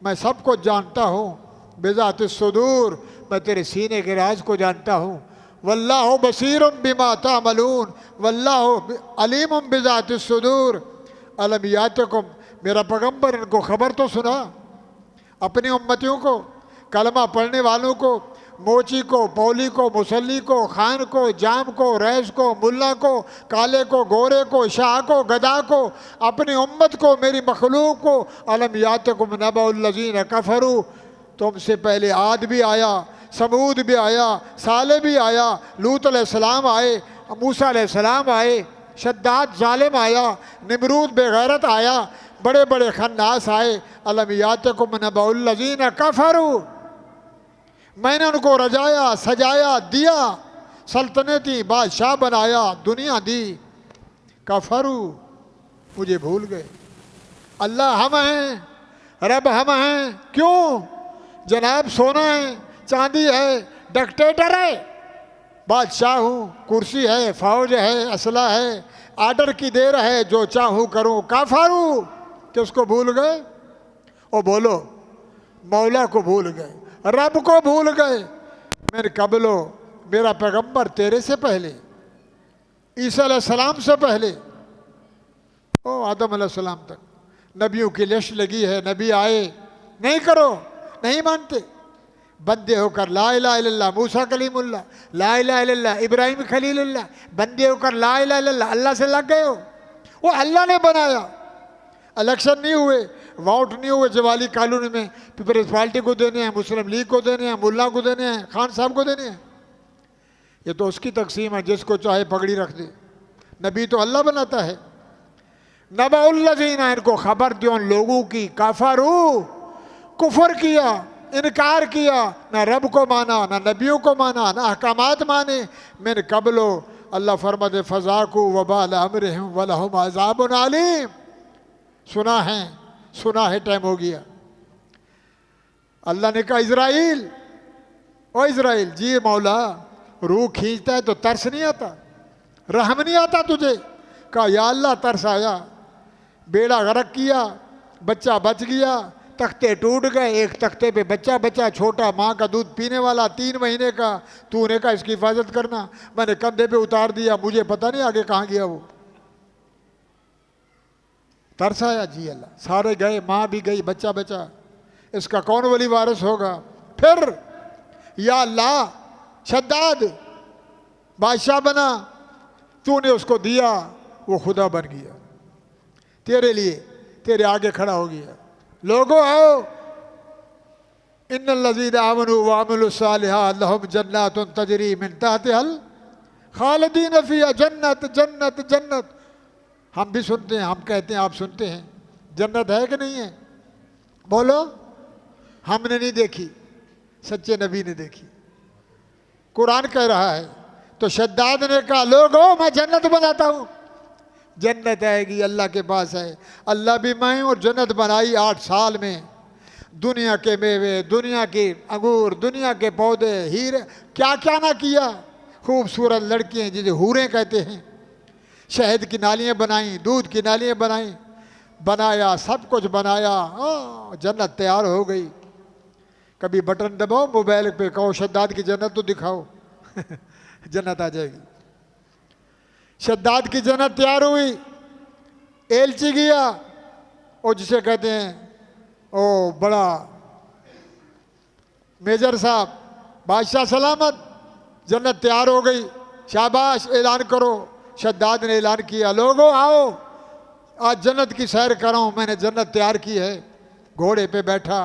मैं सब कुछ जानता हूँ। बिज़ातिस सुदूर, मैं तेरे सीने के राज को जानता हूँ। वल्लाहु बसीरुम बिमा तामलून, वल्लाहु अलीमुम बिज़ातिस सुदूर। अलम यातकुम, मेरा पैगम्बर इनको खबर तो सुना, अपनी उम्मतियों को, कलमा पढ़ने वालों को, मोची को, पौली को, मुसल्ली को, खान को, जाम को, रईस को, मुल्ला को, काले को, गोरे को, शाह को, गदा को, अपनी उम्मत को, मेरी मखलूक को। अलम यातकुम नबउल्लज़ीन कफ़रू, तुमसे पहले आद भी आया, समूद भी आया, साले भी आया, लूत अलैहिस्सलाम आए, मूसा अलैहिस्सलाम आए, शद्दाद जालिम आया, निमरूद बेगैरत आया, बड़े बड़े खन्नास आए। अलम यातकुम नबउल्लज़ीन कफ़रू, मैंने उनको रजाया, सजाया, दिया, सल्तनती बादशाह बनाया, दुनिया दी। कफ़रू, मुझे भूल गए। अल्लाह हम हैं, रब हम हैं। क्यों? जनाब सोना है, चांदी है, डिक्टेटर है, बादशाह हूँ, कुर्सी है, फौज है, असला है, आर्डर की देर है, जो चाहूँ करूँ, काफर हूँ। किसको भूल गए? ओ बोलो, मौला को भूल गए, रब को भूल गए। मेरे कबलो, मेरा पैगंबर तेरे से पहले, ईसा अलैहिस्सलाम से पहले, ओ आदम अलैहिस्सलाम तक नबियों की लिस्ट लगी है। नबी आए, नहीं करो, नहीं मानते। बंदे होकर ला इलाहा इल्लल्लाह मूसा कलीमुल्लाह, ला इलाहा इल्लल्लाह इब्राहिम खलीलुल्लाह, बंदे होकर ला इलाहा इल्लल्लाह अल्लाह से लग गए हो। वो अल्लाह ने बनाया। इलेक्शन नहीं हुए, वोट नहीं हुए जवाली कॉलोनी में, पीपल्स पार्टी को देने हैं, मुस्लिम लीग को देने हैं, मुल्ला को देने हैं, खान साहब को देने हैं। ये तो उसकी तकसीम है, जिसको चाहे पगड़ी रख दे। नबी तो अल्लाह बनाता है। नबाउल्लज़ीना, इनको खबर दो उन लोगों की, काफरू, कुफर किया, इनकार किया, ना रब को माना, ना नबियों को माना, ना अहकामात माने। मेरे कबलो अल्लाह फरमाते फ़ज़ाक़ू वबाल अम्रिहिम वलहुम अज़ाबुन अलीम। सुना है, टाइम हो गया। अल्लाह ने कहा इज़राइल, ओ इज़राइल, जी मौला, रूह खींचता है तो तरस नहीं आता, रहम नहीं आता तुझे? कहा या अल्लाह तरस आया, बेड़ा गर्क किया, बच्चा बच गया, तख्ते टूट गए, एक तख्ते पे बच्चा बचा, छोटा, माँ का दूध पीने वाला, 3 महीने का। तूने कहा इसकी हिफाजत करना, मैंने कंधे पे उतार दिया, मुझे पता नहीं आगे कहाँ गया वो। तरस आया, जी अल्लाह, सारे गए, माँ भी गई, बच्चा बचा, इसका कौन वली वारिस होगा? फिर या अल्लाह, शद्दाद बादशाह बना, तूने उसको दिया, वो खुदा बन गया, तेरे लिए, तेरे आगे खड़ा हो गया। लोगों आओ, इन्नल्लज़ीना आमनू व अमिलुस्सालिहात लहुम जन्नातुन तजरी मिन तहतिहल खालिदीन फ़ीहा, जन्नत जन्नत जन्नत। हम भी सुनते हैं, हम कहते हैं, आप सुनते हैं, जन्नत है कि नहीं है? बोलो। हमने नहीं देखी, सच्चे नबी ने देखी, कुरान कह रहा है। तो शद्दाद ने कहा लोगों मैं जन्नत बनाता हूँ। जन्नत आएगी, अल्लाह के पास है, अल्लाह भी मैं और जन्नत बनाई 8 साल में। दुनिया के मेवे, दुनिया की अंगूर, दुनिया के पौधे, हीरे, क्या क्या ना किया। खूबसूरत लड़कियाँ जिसे हूरें कहते हैं, शहद की नालियाँ बनाई, दूध की नालियाँ बनाई, बनाया, सब कुछ बनाया, जन्नत तैयार हो गई। कभी बटन दबाओ मोबाइल पे, कहो शद्दाद की जन्नत तो दिखाओ जन्नत आ जाएगी। शद्दाद की जन्नत तैयार हुई, एलची गया, और जिसे कहते हैं ओ बड़ा मेजर साहब, बादशाह सलामत, जन्नत तैयार हो गई, शाबाश ऐलान करो। शद्दाद ने ऐलान किया लोगों आओ, आज जन्नत की सैर कराऊं, मैंने जन्नत तैयार की है। घोड़े पे बैठा,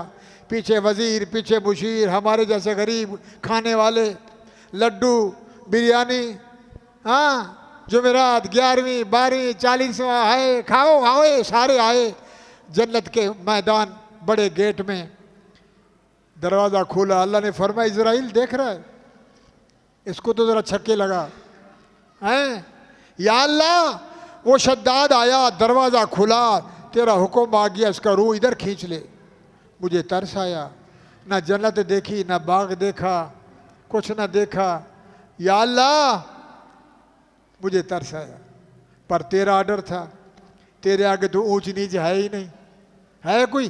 पीछे वजीर, पीछे मुशीर, हमारे जैसे गरीब खाने वाले, लड्डू, बिरयानी, हाँ, जुमेरात 11वीं 12वीं 40वां है, खाओ आओ, सारे आए। जन्नत के मैदान, बड़े गेट में दरवाज़ा खोला, अल्लाह ने फरमाया इज़राइल देख रहा है, इसको तो ज़रा छक्के लगा हैं। या अल्लाह, वो शद्दाद आया, दरवाज़ा खुला, तेरा हुक्म आ गया, इसका रूह इधर खींच ले। मुझे तरस आया, ना जन्नत देखी, ना बाग देखा, कुछ ना देखा। या अल्लाह, मुझे तरस आया, पर तेरा ऑर्डर था, तेरे आगे तो ऊंच नीच है ही नहीं, है कोई?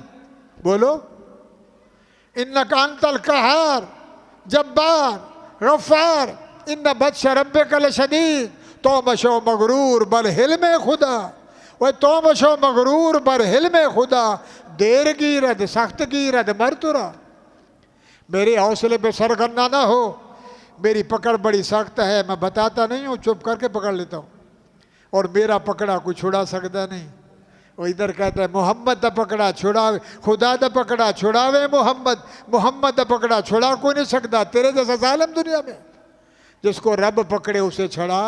बोलो। इन्नका अंतल कहर जब्बार गफ्फार इन्न बत्श रब्बिका लशदीद तौमशो मगरूर बर हिल्म खुदा, वह तौमशो मगरूर बर हिल्म खुदा, देर की रद सख्त की रद मरतुरा। मेरे हौसले पे सरगना ना हो, मेरी पकड़ बड़ी सख्त है, मैं बताता नहीं हूँ, चुप करके पकड़ लेता हूँ, और मेरा पकड़ा कोई छुड़ा सकता नहीं। वो इधर कहता है मोहम्मद दा पकड़ा छुड़ावे, खुदा दा पकड़ा छुड़ावे मोहम्मद, मोहम्मद दा पकड़ा छुड़ा कोई नहीं सकता। तेरे जैसा जालिम दुनिया में, जिसको रब पकड़े उसे छड़ा।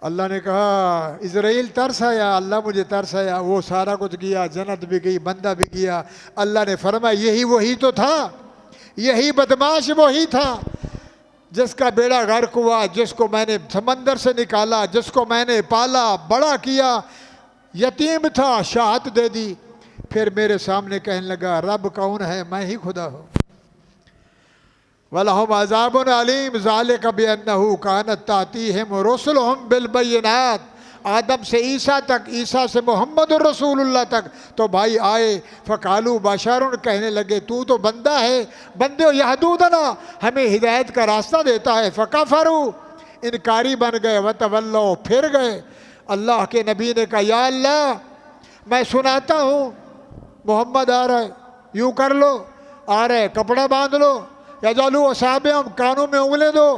अल्लाह ने कहा इज़राइल तरस आया, अल्लाह मुझे तरस आया, वो सारा कुछ किया, जन्नत भी गई, बंदा भी किया। अल्लाह ने फरमाया यही वही तो था, यही बदमाश वही था जिसका बेड़ा गर्क हुआ, जिसको मैंने समंदर से निकाला, जिसको मैंने पाला बड़ा किया, यतीम था, शहादत दे दी, फिर मेरे सामने कहने लगा रब कौन है, मैं ही खुदा हूँ। वलहुम अज़ाबुन अलीम ज़ालिका बिअन्नहु कानत तातीहिम रुसुलुहुम बिलबय्यिनात। आदम से ईसा तक, ईसा से मोहम्मद रसूलुल्लाह तक तो भाई आए। फ़कालू बशरुन, कहने लगे तू तो बंदा है, बंदे यहदूदना, हमें हिदायत का रास्ता देता है। फ़कफ़रू, इनकारी बन गए। वतवल्लो, फिर गए। अल्लाह के नबी ने कहा या अल्लाह मैं सुनाता हूँ, मोहम्मद आ रहा है, यूँ कर लो, आ रहे कपड़ा बांध लो, या जालू असाबे, हम कानों में उंगलें दो,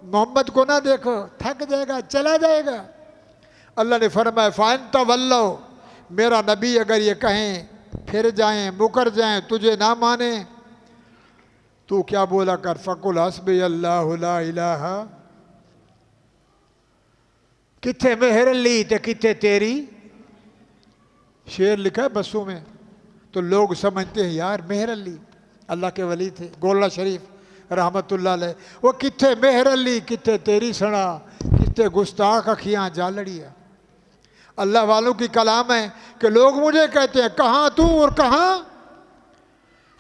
मोहम्मद को ना देखो, थक जाएगा, चला जाएगा। अल्लाह ने फरमाया फ़ाइन तवल्लो, मेरा नबी अगर ये कहें फिर जाएं, मुकर जाएं, तुझे ना माने, तू क्या बोला कर, फ़कुल हस्बी अल्लाहु ला इलाहा, किथे मेहर ली ते किथे तेरी। शेर लिखा है बसों में, तो लोग समझते हैं यार मेहर अली अल्लाह के वली थे, गोला शरीफ रहमतुल्लाह अलैह, वो किथे मेहर अली किथे तेरी सड़ा, किथे गुस्ताख अखियाँ जालड़िया। अल्लाह वालों की कलाम है कि लोग मुझे कहते हैं कहाँ तू और कहाँ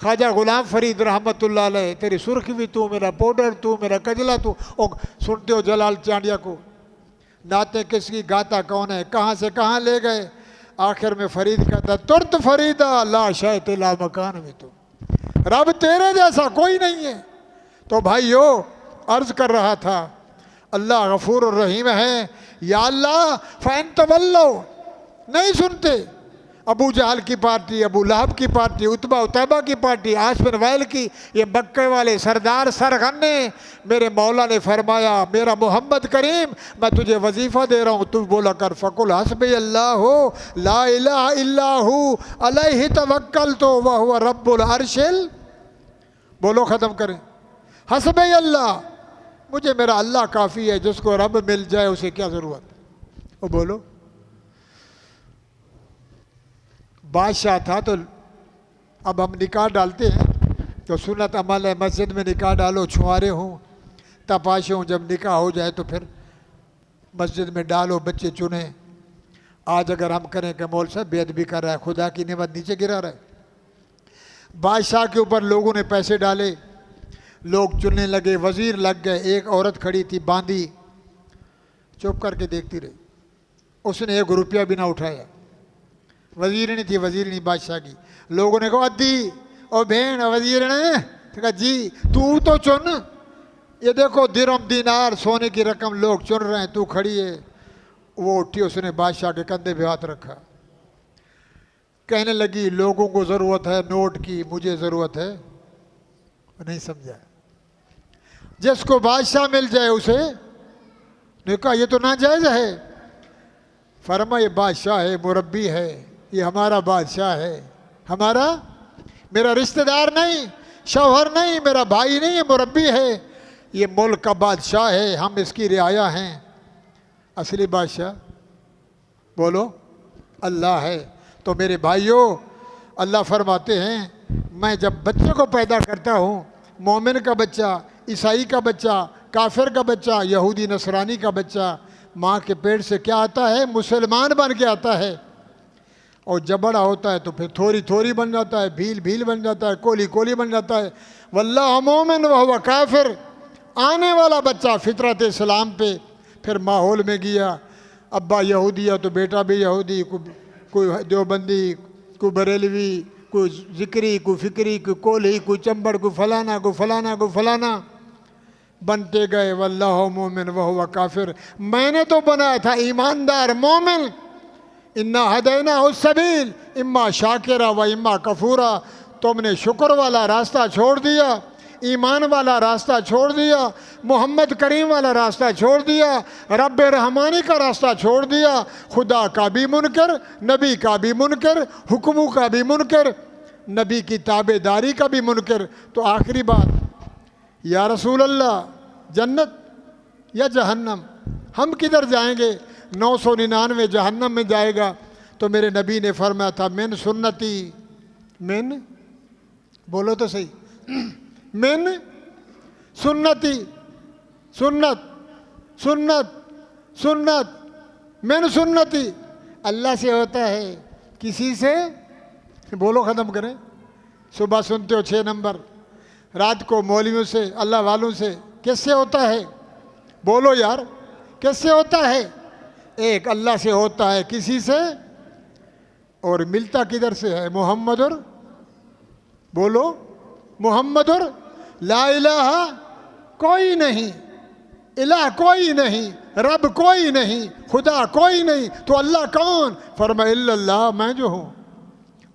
ख्वाजा गुलाम फरीद रहमतुल्लाह अलैह, तेरी सुर्ख भी तू, मेरा पाउडर तू, मेरा कजला तू। और सुनते हो जलाल चांडिया को, नाते किसकी, गाता कौन है, कहाँ से कहाँ ले गए। आखिर में फरीद कहता तुर्त फरीदा ला शायत ला मकान में, तो रब तेरे जैसा कोई नहीं है। तो भाइयों अर्ज कर रहा था अल्लाह गफूर और रहीम है। या अल्लाह फ़ैन तवल्लो, नहीं सुनते। अबू जहल की पार्टी, अबू लहब की पार्टी, उतबा उतैबा की पार्टी, आस बिन वाइल की, ये मक्के वाले सरदार सरगन्ने। मेरे मौला ने फरमाया मेरा मोहम्मद करीम मैं तुझे वजीफ़ा दे रहा हूँ, तू बोला कर फ़कुल हस्बी अल्लाहु ला इलाहा इल्लाहु अलैहि तवक्कलतु व हुवा रब्बुल अर्शिल। बोलो ख़त्म करें, हस्बी अल्लाह, मुझे मेरा अल्लाह काफ़ी है, जिसको रब मिल जाए उसे क्या ज़रूरत। वो बोलो बादशाह था, तो अब हम निकाह डालते हैं तो सुन्नत अमल है, मस्जिद में निकाह डालो, छुआरे हों, तपाशे हों, जब निकाह हो जाए तो फिर मस्जिद में डालो, बच्चे चुने। आज अगर हम करें कि मौल साहब बेअदबी कर रहा है, खुदा की नेमत नीचे गिरा रहा है। बादशाह के ऊपर लोगों ने पैसे डाले, लोग चुनने लगे, वज़ीर लग गए। एक औरत खड़ी थी बांधी, चुप करके देखती रही, उसने 1 रुपया भी ना उठाया। वजीरनी थी, वजीरनी बादशाह की। लोगों ने कहा अद्दी और भेड़ वजीर ने कहा जी तू तो चुन, ये देखो दिरहम दीनार सोने की रकम लोग चुन रहे हैं, तू खड़ी है। वो उठी, उसने बादशाह के कंधे पे हाथ रखा, कहने लगी लोगों को ज़रूरत है नोट की, मुझे ज़रूरत है। नहीं समझा, जिसको बादशाह मिल जाए उसे। ने कहा ये तो नाजायज़ है। फरमा ये बादशाह है, मुरब्बी है, ये हमारा बादशाह है, हमारा, मेरा रिश्तेदार नहीं, शौहर नहीं, मेरा भाई नहीं, ये मुरब्बी है, ये मुल्क का बादशाह है, हम इसकी रियाया हैं। असली बादशाह बोलो अल्लाह है। तो मेरे भाइयों अल्लाह फरमाते हैं मैं जब बच्चे को पैदा करता हूँ, मोमिन का बच्चा, ईसाई का बच्चा, काफिर का बच्चा, यहूदी नसरानी का बच्चा, माँ के पेट से क्या आता है, मुसलमान बन के आता है। और जब बड़ा होता है तो फिर थोड़ी थोड़ी बन जाता है, भील भील बन जाता है, कोली कोली बन जाता है। वल्लाह मोमिन व हुवा काफिर, आने वाला बच्चा फितरत इस्लाम पे। फिर माहौल में गया, अब्बा यहूदी है तो बेटा भी यहूदी, कोई देवबंदी, कोई बरेलवी, कोई जिक्री, कोई फिक्री, कोई कोल्ही, कोई चंबड़, कोई फलाना, कोई फलाना, कोई फलाना, बनते गए। वल्लाह मोमिन व हुवा काफिर, मैंने तो बनाया था ईमानदार मोमिन। इन्ना हदैना उस्सबील इम्मा शाकिरा व इम्मा कफूरा, तुमने शुक्र वाला रास्ता छोड़ दिया, ईमान वाला रास्ता छोड़ दिया, मोहम्मद करीम वाला रास्ता छोड़ दिया, रब रहमानी का रास्ता छोड़ दिया, खुदा का भी मुनकर, नबी का भी मुनकर, हुक्मों का भी मुनकर, नबी की ताबेदारी का भी मुनकर। तो आखिरी बात, या रसूल अल्लाह जन्नत या जहन्नम, हम किधर जाएंगे? 999 जहन्नम में जाएगा। तो मेरे नबी ने फरमाया था मिन सुन्नती, मिन बोलो तो सही, मिन सुन्नती, सुन्नत सुन्नत सुन्नत, मिन सुन्नती। अल्लाह से होता है, किसी से बोलो ख़त्म करें। सुबह सुनते हो 6 नंबर, रात को मौलवियों से, अल्लाह वालों से किससे होता है? बोलो यार, किससे होता है? एक अल्लाह से होता है, किसी से, और मिलता किधर से है? मोहम्मदुर, बोलो मोहम्मदुर ला इलाहा, कोई नहीं, इलाह कोई नहीं, रब कोई नहीं, खुदा कोई नहीं, तो अल्लाह कौन? फरमा इल्लल्लाह, मैं जो हूँ।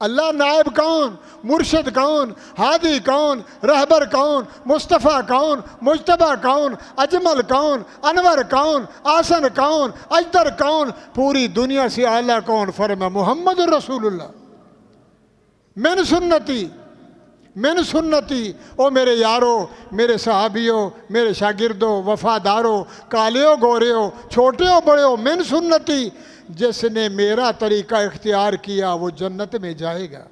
अल्लाह नायब कौन? मुर्शिद कौन? हादी कौन? रहबर कौन? मुस्तफ़ा कौन? मुज्तबा कौन? अजमल कौन? अनवर कौन? आसन कौन? अजदर कौन? पूरी दुनिया से आला कौन? फरमा मुहम्मद रसूलुल्लाह। Man सुन्नती, man सुन्नती। ओ मेरे यारों, मेरे सहाबियों, मेरे शागिर्दों, वफादारों, काले गोरे हो, छोटे हो बड़े हो, मैन सुन्नती। जिसने मेरा तरीका इख्तियार किया वो जन्नत में जाएगा।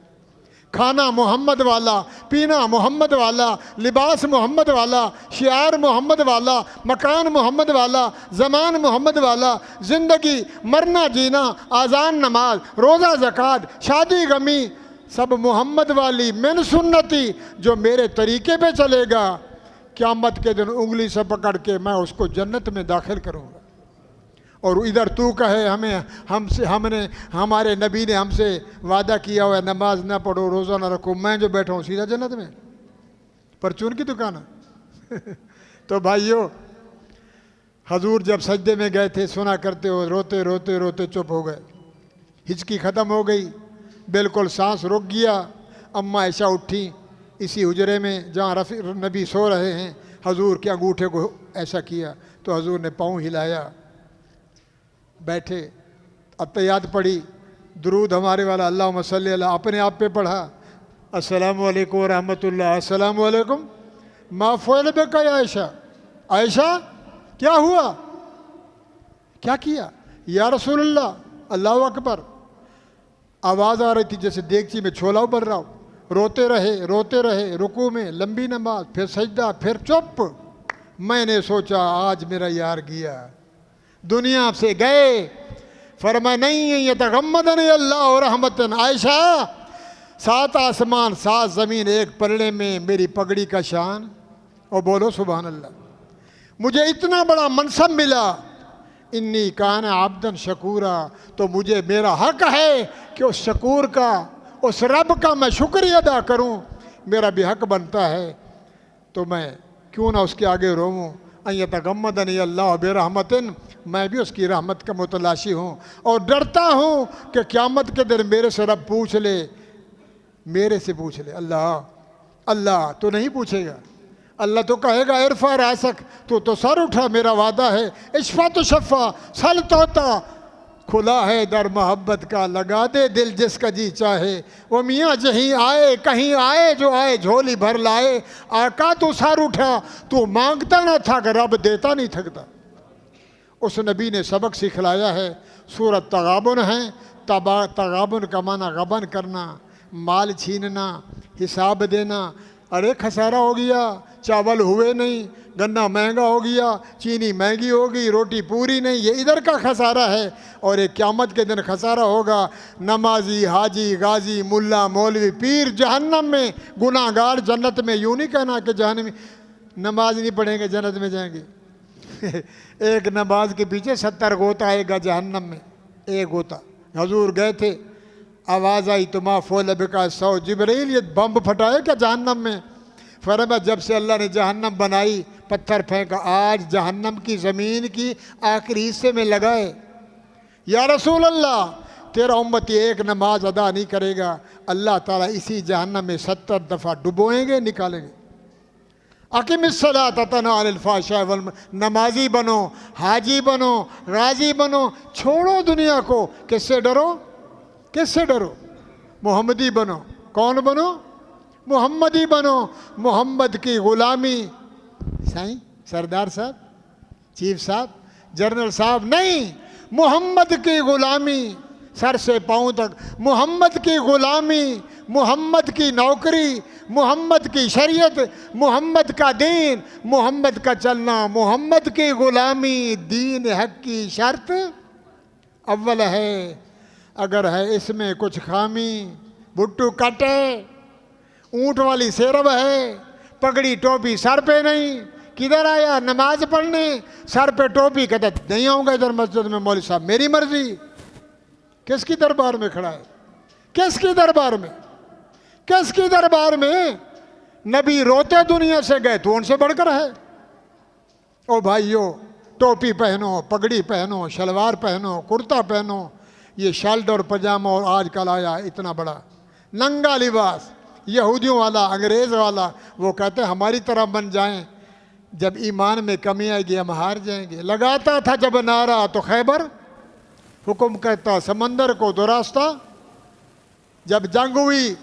खाना मोहम्मद वाला, पीना मोहम्मद वाला, लिबास मोहम्मद वाला, शियार मोहम्मद वाला, मकान मोहम्मद वाला, ज़मान मोहम्मद वाला, ज़िंदगी, मरना जीना, आज़ान नमाज, रोज़ा ज़कात, शादी गमी, सब मोहम्मद वाली। मैन सुन्नती, जो मेरे तरीके पे चलेगा, क़यामत के दिन उंगली से पकड़ के मैं उसको जन्नत में दाखिल करूँगा। और इधर तू कहे हमने हमारे नबी ने हमसे वादा किया हुआ है, नमाज ना पढ़ो, रोज़ा ना रखो, मैं जो बैठा हूँ सीधा जन्नत में, परचून की दुकान है। तो भाइयों, हजूर जब सजदे में गए थे, सुना करते हो, रोते रोते रोते चुप हो गए, हिचकी ख़त्म हो गई, बिल्कुल सांस रुक गया। अम्मा ऐशा उठी इसी हुजरे में जहाँ नबी सो रहे हैं, हजूर के अंगूठे को ऐसा किया तो हजूर ने पाँव हिलाया, बैठे, अत्तहियात पढ़ी, दुरूद हमारे वाला अल्लाहुम्मा सल्ली अला, अपने आप पे पढ़ा, अस्सलामु अलैकुम व रहमतुल्लाह, अस्सलामु अलैकुम, मा फ़अल बिका या आयशा, आयशा क्या हुआ, क्या किया? या रसूलल्लाह, अल्लाहु अकबर। आवाज़ आ रही थी जैसे देगची में छोला उबल रहा हो। रोते रहे, रुकू में लंबी नमाज, फिर सजदा, फिर चुप। मैंने सोचा आज मेरा यार गया, दुनिया से गए। फरमा नहीं है, ये तगम्मदनी अल्लाह और रहमतन। आयशा, 7 आसमान 7 ज़मीन एक पलड़े में, मेरी पगड़ी का शान। और बोलो सुभान अल्लाह। मुझे इतना बड़ा मनसब मिला, इन्नी कान आब्दन शकूरा, तो मुझे मेरा हक है कि उस शकूर का, उस रब का मैं शुक्रिया अदा करूं, मेरा भी हक बनता है। तो मैं क्यों ना उसके आगे रोऊं। अयतगम्मदनी अल्लाह बिरहमतिन, मैं भी उसकी रहमत का मुतलाशी हूँ और डरता हूँ कि क़यामत के दिन मेरे से रब पूछ ले, मेरे से पूछ ले। अल्लाह अल्लाह तो नहीं पूछेगा, अल्लाह तो कहेगा इरफा रासक, तो सर उठा, मेरा वादा है। इशफा तो शफ़ा, सल तोता, खुला है दर मोहब्बत का, लगा दे दिल जिसका जी चाहे। वो मियाँ जहीं आए, कहीं आए जो आए, झोली भर लाए। आका तो सर उठा, तू मांगता ना था कि रब देता नहीं थकता। उस नबी ने सबक सिखलाया है। सूरत तगाबुन है, तगाबुन का माना गबन करना, माल छीनना, हिसाब देना। अरे खसारा हो गया, चावल हुए नहीं, गन्ना महंगा हो गया, चीनी महंगी हो गई, रोटी पूरी नहीं, ये इधर का खसारा है। और एक क़यामत के दिन खसारा होगा, नमाजी, हाजी, गाजी, मुल्ला, मौलवी, पीर जहन्नम में, गुनाहगार जन्नत में। यूँ नहीं कहना कि जहन्नम नमाज नहीं पढ़ेंगे जन्नत में जाएंगे। एक नमाज के पीछे 70 गोता आएगा जहन्नम में, एक गोता। हजूर गए थे, आवाज़ आई तो मा फ़अल बिका सौ, जिब्रील ये बम फटाए क्या जहन्नम में? फरमा जब से अल्लाह ने जहन्नम बनाई, पत्थर फेंका, आज जहन्नम की ज़मीन की आखिरी हिस्से में लगाए। या रसूल अल्लाह, तेरा उम्मती एक नमाज अदा नहीं करेगा, अल्लाह ताला इसी जहन्नम में 70 दफ़ा डुबोएंगे, निकालेंगे। अक़िमिस्सलात तन्हा अनिल फ़ाहिशाइ वल मुनकर, नमाजी बनो, हाजी बनो, गाजी बनो, छोड़ो दुनिया को। किससे डरो? किससे डरो? मोहम्मदी बनो। कौन बनो? मोहम्मदी बनो। मोहम्मद की ग़ुलामी। साईं, सरदार साहब, चीफ साहब, जनरल साहब नहीं, मोहम्मद की ग़ुलामी, सर से पाँव तक मोहम्मद की ग़ुलामी, मोहम्मद की नौकरी, मोहम्मद की शरीयत, मोहम्मद का दीन, मोहम्मद का चलना, मोहम्मद की ग़ुलामी। दीन हक की शर्त अव्वल है, अगर है इसमें कुछ खामी, भुट्टू कटे, ऊँट वाली सेरब है, पगड़ी टोपी सर पे नहीं, किधर आया नमाज पढ़ने, सर पे टोपी, कहता नहीं आऊँगा इधर मस्जिद में मौलवी साहब, मेरी मर्जी। किसकी दरबार में खड़ा है? किसकी दरबार में? किसकी दरबार में? नबी रोते दुनिया से गए तो उनसे बढ़कर है। ओ भाइयों, टोपी पहनो, पगड़ी पहनो, शलवार पहनो, कुर्ता पहनो, ये शर्ट और पजामा, और आजकल आया इतना बड़ा नंगा लिबास, यहूदियों वाला, अंग्रेज़ वाला। वो कहते हैं हमारी तरह बन जाएं, जब ईमान में कमी आएगी हम हार जाएंगे। लगाता था जब नारा तो खैबर, हुक्म कहता समंदर को दो रास्ता। जब जंग हुई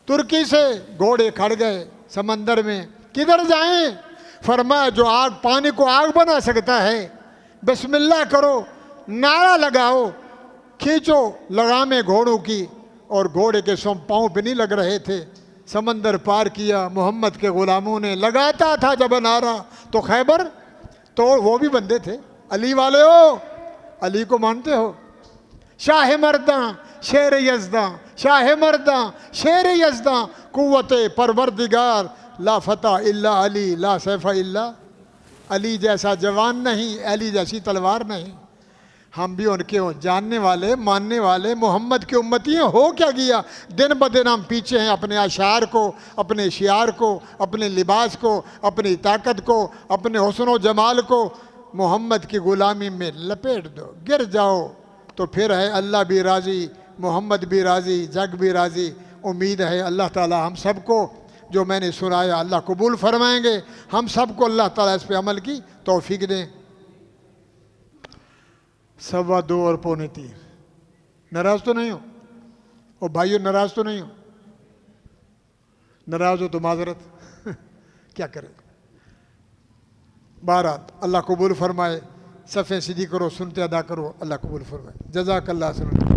तुर्की से, घोड़े खड़ गए समंदर में, किधर जाएं? फरमाया जो आग, पानी को आग बना सकता है, बिस्मिल्लाह करो, नारा लगाओ, खींचो लगामे घोड़ों की, और घोड़े के सोम पाँव पे नहीं लग रहे थे। समंदर पार किया मोहम्मद के ग़ुलामों ने। लगाता था जब नारा तो खैबर, तो वो भी बंदे थे। अली वाले हो, अली को मानते हो? शाह मर्दा शेर यज़दा, शाह मर्दा शेर यज़दा, कुव्वत परवरदिगार, ला फता इल्ला अली, ला सैफ़ा इल्ला अली। जैसा जवान नहीं, अली जैसी तलवार नहीं। हम भी उनके हो जानने वाले, मानने वाले, मोहम्मद की उम्मती हैं। हो क्या गया? दिन ब दिन हम पीछे हैं अपने अशार को, अपने शियार को, अपने लिबास को, अपनी ताकत को, अपने हुस्न व जमाल को मोहम्मद की ग़ुलामी में लपेट दो, गिर जाओ तो फिर है अल्लाह भी राज़ी, मोहम्मद भी राज़ी, जग भी राज़ी। उम्मीद है अल्लाह ताला हम सबको जो मैंने सुनाया अल्लाह कबूल फरमाएंगे। हम सबको अल्लाह ताला इस पे अमल की तौफीक दें। 2:15 और 3:45। नाराज़ तो नहीं हो? और भाइयों नाराज़ तो नहीं हो? नाराज़ हो तो माजरत क्या करें। बहरहाल अल्लाह कबूल फरमाए। सफ़े सीधी करो, सुनते अदा करो, अल्लाह कबूल फरमाए। जज़ाकल्लाह।